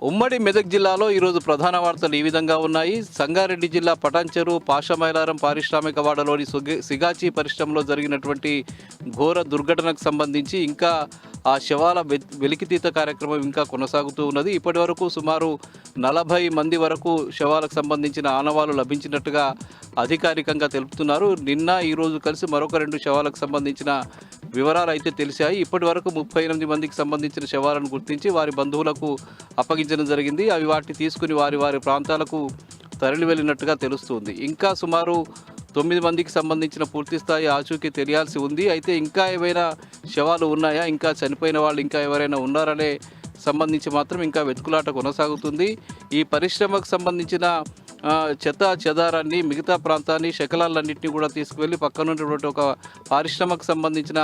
ఉమ్మడి మెదక్ జిల్లాలో ఈరోజు ప్రధాన వార్తలు ఈ విధంగా ఉన్నాయి. సంగారెడ్డి జిల్లా పటాన్చెరు పాషమైలారం పారిశ్రామిక వాడలోని సిగాచి పరిశ్రమలో జరిగినటువంటి ఘోర దుర్ఘటనకు సంబంధించి ఇంకా ఆ శవాల వెలికితీత కార్యక్రమం ఇంకా కొనసాగుతూ ఉన్నది. ఇప్పటి వరకు సుమారు 40 మంది వరకు శవాలకు సంబంధించిన ఆనవాళ్లు లభించినట్టుగా అధికారికంగా తెలుపుతున్నారు. నిన్న ఈరోజు కలిసి మరొక 2 శవాలకు సంబంధించిన వివరాలు అయితే తెలిసాయి. ఇప్పటి వరకు 38 మందికి సంబంధించిన శవాలను గుర్తించి వారి బంధువులకు అప్పగించడం జరిగింది. అవి వాటిని తీసుకుని వారి ప్రాంతాలకు తరలి వెళ్ళినట్టుగా తెలుస్తుంది. ఇంకా సుమారు 9 మందికి సంబంధించిన పూర్తిస్థాయి ఆచూకీ తెలియాల్సి ఉంది. అయితే ఇంకా ఏవైనా శవాలు ఉన్నాయా, ఇంకా చనిపోయిన వాళ్ళు ఇంకా ఎవరైనా ఉన్నారనే సంబంధించి మాత్రం ఇంకా వెతుకులాట కొనసాగుతుంది. ఈ పరిశ్రమకు సంబంధించిన చెదారాన్ని, మిగతా ప్రాంతాన్ని, శకలాలన్నింటినీ కూడా తీసుకువెళ్ళి పక్కనున్నటువంటి ఒక పారిశ్రమకు సంబంధించిన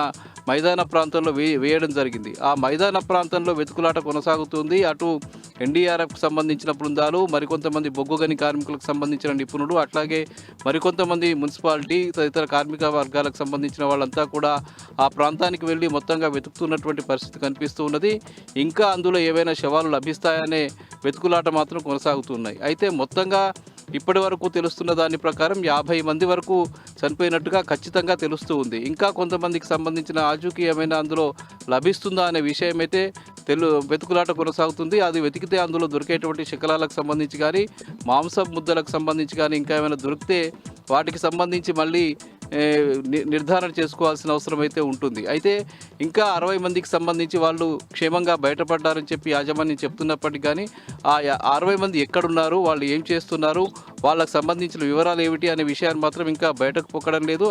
మైదాన ప్రాంతంలో వేయడం జరిగింది. ఆ మైదాన ప్రాంతంలో వెతుకులాట కొనసాగుతుంది. అటు ఎన్డీఆర్ఎఫ్కి సంబంధించిన బృందాలు, మరికొంతమంది బొగ్గుగని కార్మికులకు సంబంధించిన నిపుణులు, అట్లాగే మరికొంతమంది మున్సిపాలిటీ తదితర కార్మిక వర్గాలకు సంబంధించిన వాళ్ళంతా కూడా ఆ ప్రాంతానికి వెళ్ళి మొత్తంగా వెతుకుతున్నటువంటి పరిస్థితి కనిపిస్తూ ఉన్నది. ఇంకా అందులో ఏవైనా శవాలు లభిస్తాయనే వెతుకులాట మాత్రం కొనసాగుతున్నాయి. అయితే మొత్తంగా ఇప్పటి వరకు తెలుస్తున్న దాని ప్రకారం 50 మంది వరకు చనిపోయినట్టుగా ఖచ్చితంగా తెలుస్తూ ఉంది. ఇంకా కొంతమందికి సంబంధించిన ఆచూకీ ఏమైనా అందులో లభిస్తుందా అనే విషయం అయితే వెతుకులాట కొనసాగుతుంది. అది వెతికితే అందులో దొరికేటువంటి శకలాలకు సంబంధించి కానీ, మాంసం ముద్దలకు సంబంధించి కానీ ఇంకా ఏమైనా దొరికితే వాటికి సంబంధించి మళ్ళీ నిర్ధారణ చేసుకోవాల్సిన అవసరం అయితే ఉంటుంది. అయితే ఇంకా 60 మందికి సంబంధించి వాళ్ళు క్షేమంగా బయటపడ్డారని చెప్పి యాజమాన్యం చెప్తున్నప్పటికీ కానీ ఆ 60 మంది ఎక్కడున్నారు, వాళ్ళు ఏం చేస్తున్నారు, వాళ్ళకు సంబంధించిన వివరాలు ఏమిటి అనే విషయాన్ని మాత్రం ఇంకా బయటకు పొక్కడం లేదు.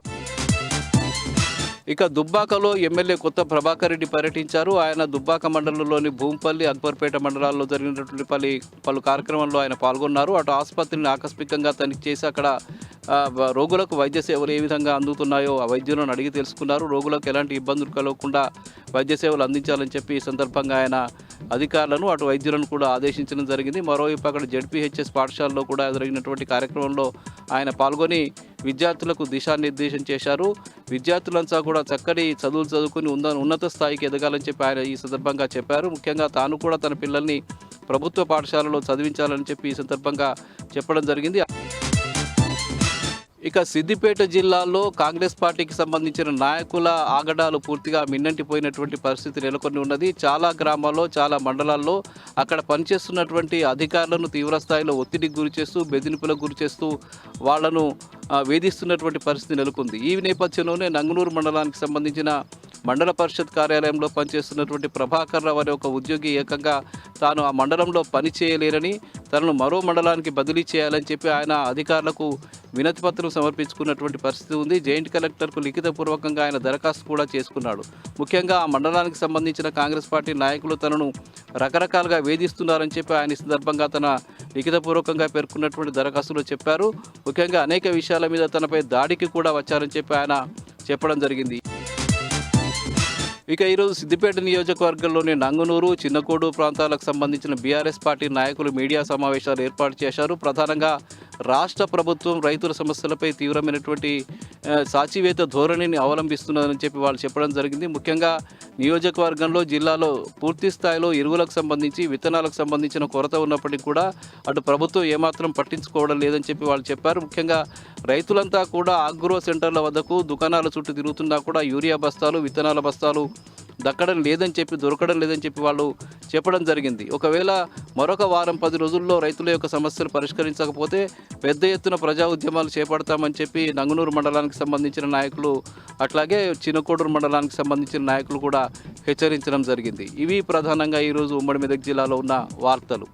ఇక దుబ్బాకలో ఎమ్మెల్యే కొత్త ప్రభాకర్ రెడ్డి పర్యటించారు. ఆయన దుబ్బాక మండలంలోని భూంపల్లి, అక్బర్పేట మండలాల్లో జరిగినటువంటి పలు కార్యక్రమాల్లో ఆయన పాల్గొన్నారు. అటు ఆసుపత్రిని ఆకస్మికంగా తనిఖీ చేసి అక్కడ రోగులకు వైద్య సేవలు ఏ విధంగా అందుతున్నాయో ఆ వైద్యులను అడిగి తెలుసుకున్నారు. రోగులకు ఎలాంటి ఇబ్బందులు కలగకుండా వైద్య సేవలు అందించాలని చెప్పి ఈ సందర్భంగా ఆయన అధికారులను, అటు వైద్యులను కూడా ఆదేశించడం జరిగింది. మరోవైపు అక్కడ జెడ్పీహెచ్ఎస్ పాఠశాలలో కూడా జరిగినటువంటి కార్యక్రమంలో ఆయన పాల్గొని విద్యార్థులకు దిశానిర్దేశం చేశారు. విద్యార్థులంతా కూడా చక్కటి చదువులు చదువుకుని ఉన్నత స్థాయికి ఎదగాలని చెప్పి ఆయన ఈ సందర్భంగా చెప్పారు. ముఖ్యంగా తాను కూడా తన పిల్లల్ని ప్రభుత్వ పాఠశాలలో చదివించాలని చెప్పి ఈ సందర్భంగా చెప్పడం జరిగింది. ఇక సిద్దిపేట జిల్లాలో కాంగ్రెస్ పార్టీకి సంబంధించిన నాయకుల ఆగడాలు పూర్తిగా మిన్నంటిపోయినటువంటి పరిస్థితి నెలకొని ఉన్నది. చాలా గ్రామాల్లో, చాలా మండలాల్లో అక్కడ పనిచేస్తున్నటువంటి అధికారులను తీవ్రస్థాయిలో ఒత్తిడికి గురిచేస్తూ, బెదిరింపులకు గురిచేస్తూ వాళ్లను వేధిస్తున్నటువంటి పరిస్థితి నెలకొంది. ఈ నేపథ్యంలోనే నంగునూరు మండలానికి సంబంధించిన మండల పరిషత్ కార్యాలయంలో పనిచేస్తున్నటువంటి ప్రభాకర్ రావు అనే ఒక ఉద్యోగి ఏకంగా తాను ఆ మండలంలో పని చేయలేరని, తనను మరో మండలానికి బదిలీ చేయాలని చెప్పి ఆయన అధికారులకు వినతిపత్రం సమర్పించుకున్నటువంటి పరిస్థితి ఉంది. జాయింట్ కలెక్టర్కు లిఖితపూర్వకంగా ఆయన దరఖాస్తు కూడా చేసుకున్నాడు. ముఖ్యంగా ఆ మండలానికి సంబంధించిన కాంగ్రెస్ పార్టీ నాయకులు తనను రకరకాలుగా వేధిస్తున్నారని చెప్పి ఆయన ఈ సందర్భంగా తన లిఖితపూర్వకంగా పేర్కొన్నటువంటి దరఖాస్తులో చెప్పారు. ముఖ్యంగా అనేక విషయాల మీద తనపై దాడికి కూడా వచ్చారని చెప్పి ఆయన చెప్పడం జరిగింది. ఇక ఈరోజు సిద్దిపేట నియోజకవర్గంలోని నంగునూరు, చిన్నకోడు ప్రాంతాలకు సంబంధించిన బీఆర్ఎస్ పార్టీ నాయకులు మీడియా సమావేశాలు ఏర్పాటు చేశారు. ప్రధానంగా రాష్ట్ర ప్రభుత్వం రైతుల సమస్యలపై తీవ్రమైనటువంటి సాచివేత ధోరణిని అవలంబిస్తున్నదని చెప్పి వాళ్ళు చెప్పడం జరిగింది. ముఖ్యంగా నియోజకవర్గంలో, జిల్లాలో పూర్తి స్థాయిలో ఎరువులకు సంబంధించి, విత్తనాలకు సంబంధించిన కొరత ఉన్నప్పటికీ కూడా అటు ప్రభుత్వం ఏమాత్రం పట్టించుకోవడం లేదని చెప్పి వాళ్ళు చెప్పారు. ముఖ్యంగా రైతులంతా కూడా ఆగ్రో సెంటర్ల వద్దకు, దుకాణాల చుట్టూ తిరుగుతున్నా కూడా యూరియా బస్తాలు, విత్తనాల బస్తాలు దొరకడం లేదని చెప్పి వాళ్ళు చెప్పడం జరిగింది. ఒకవేళ మరొక వారం 10 రోజుల్లో రైతుల యొక్క సమస్యలు పరిష్కరించకపోతే పెద్ద ఎత్తున ప్రజా ఉద్యమాలు చేపడతామని చెప్పి నంగునూరు మండలానికి సంబంధించిన నాయకులు, అట్లాగే చిన్నకోడూరు మండలానికి సంబంధించిన నాయకులు కూడా హెచ్చరించడం జరిగింది. ఇవి ప్రధానంగా ఈరోజు ఉమ్మడి మెదక్ జిల్లాలో ఉన్న వార్తలు.